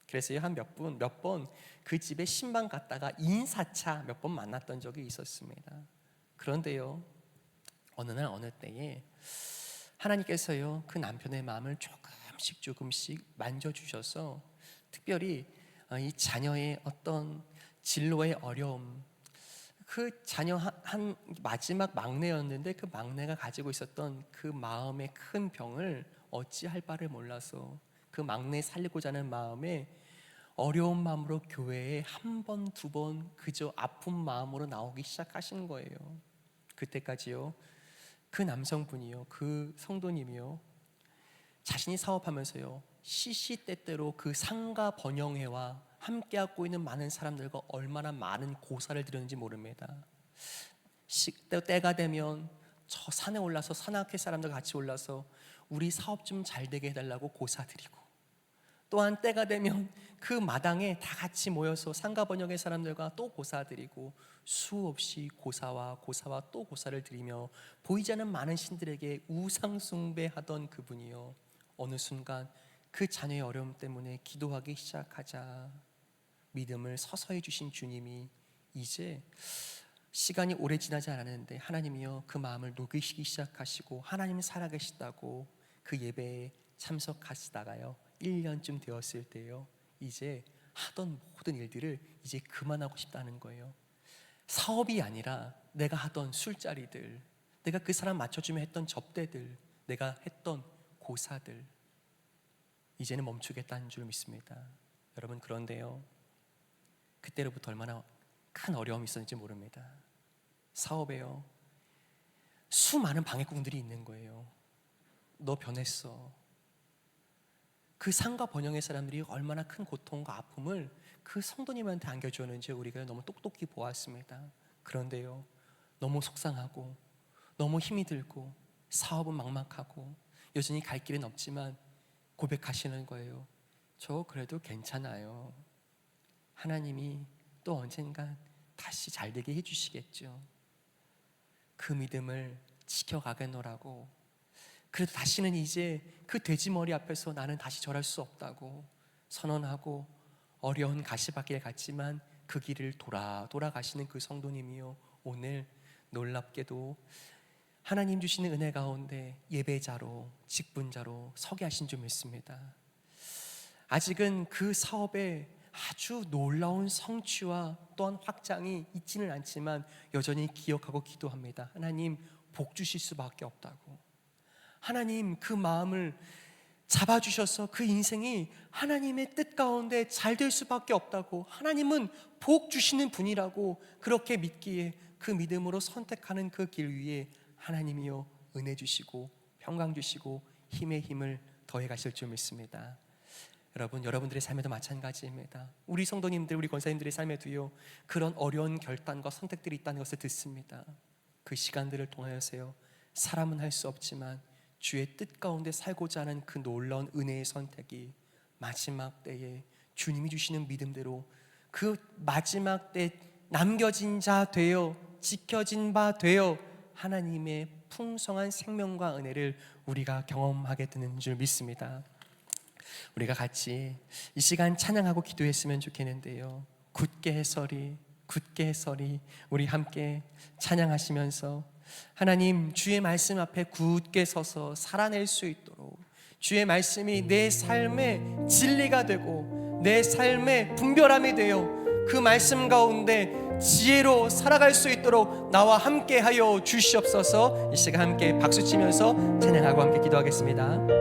그래서 한 몇 번 그 집에 신방 갔다가 인사차 몇 번 만났던 적이 있었습니다. 그런데요, 어느 날 어느 때에 하나님께서요, 그 남편의 마음을 조금씩 만져주셔서 특별히 이 자녀의 어떤 진로의 어려움, 그 자녀 한 마지막 막내였는데 그 막내가 가지고 있었던 그 마음의 큰 병을 어찌할 바를 몰라서 그 막내 살리고자 하는 마음에 어려운 마음으로 교회에 한 번, 두 번 그저 아픈 마음으로 나오기 시작하신 거예요. 그때까지요, 그 남성분이요, 그 성도님이요, 자신이 사업하면서요, 시시때때로 그 상가 번영회와 함께하고 있는 많은 사람들과 얼마나 많은 고사를 드렸는지 모릅니다. 때가 되면 저 산에 올라서 산악회 사람들과 같이 올라서 우리 사업 좀 잘 되게 해달라고 고사드리고, 또한 때가 되면 그 마당에 다 같이 모여서 상가 번영회 사람들과 또 고사드리고, 수없이 고사와 또 고사를 드리며 보이지 않는 많은 신들에게 우상 숭배하던 그분이요, 어느 순간 그 자녀의 어려움 때문에 기도하기 시작하자 믿음을 서서히 주신 주님이 이제 시간이 오래 지나지 않았는데 하나님이요, 그 마음을 녹이시기 시작하시고 하나님 살아계시다고 그 예배에 참석하시다가요, 1년쯤 되었을 때요, 이제 하던 모든 일들을 이제 그만하고 싶다는 거예요. 사업이 아니라 내가 하던 술자리들, 내가 그 사람 맞춰주며 했던 접대들, 내가 했던 고사들, 이제는 멈추겠다는 줄 믿습니다. 여러분, 그런데요, 그때로부터 얼마나 큰 어려움이 있었는지 모릅니다. 사업에요, 수많은 방해꾼들이 있는 거예요. 너 변했어. 그 상가 번영의 사람들이 얼마나 큰 고통과 아픔을 그 성도님한테 안겨주었는지 우리가 너무 똑똑히 보았습니다. 그런데요, 너무 속상하고 너무 힘이 들고 사업은 막막하고 여전히 갈 길은 없지만 고백하시는 거예요. 저 그래도 괜찮아요. 하나님이 또 언젠간 다시 잘 되게 해주시겠죠. 그 믿음을 지켜가겠노라고. 그래도 다시는 이제 그 돼지머리 앞에서 나는 다시 절할 수 없다고 선언하고 어려운 가시밭길 갔지만 그 길을 돌아가시는 그 성도님이요, 오늘 놀랍게도 하나님 주시는 은혜 가운데 예배자로, 직분자로 서게 하신 줄 믿습니다. 아직은 그 사업에 아주 놀라운 성취와 또한 확장이 있지는 않지만 여전히 기억하고 기도합니다. 하나님 복 주실 수밖에 없다고. 하나님 그 마음을 잡아주셔서 그 인생이 하나님의 뜻 가운데 잘 될 수밖에 없다고, 하나님은 복 주시는 분이라고 그렇게 믿기에 그 믿음으로 선택하는 그 길 위에 하나님이요, 은혜 주시고 평강 주시고 힘의 힘을 더해 가실 줄 믿습니다. 여러분, 여러분들의 삶에도 마찬가지입니다. 우리 성도님들, 우리 권사님들의 삶에도요, 그런 어려운 결단과 선택들이 있다는 것을 듣습니다. 그 시간들을 통하여서요, 사람은 할 수 없지만 주의 뜻 가운데 살고자 하는 그 놀라운 은혜의 선택이 마지막 때에 주님이 주시는 믿음대로 그 마지막 때 남겨진 자 되어 지켜진 바 되어 하나님의 풍성한 생명과 은혜를 우리가 경험하게 되는 줄 믿습니다. 우리가 같이 이 시간 찬양하고 기도했으면 좋겠는데요. 굳게 해서리 우리 함께 찬양하시면서 하나님, 주의 말씀 앞에 굳게 서서 살아낼 수 있도록 주의 말씀이 내 삶의 진리가 되고 내 삶의 분별함이 되어 그 말씀 가운데 지혜로 살아갈 수 있도록 나와 함께 하여 주시옵소서. 이 시간 함께 박수치면서 찬양하고 함께 기도하겠습니다.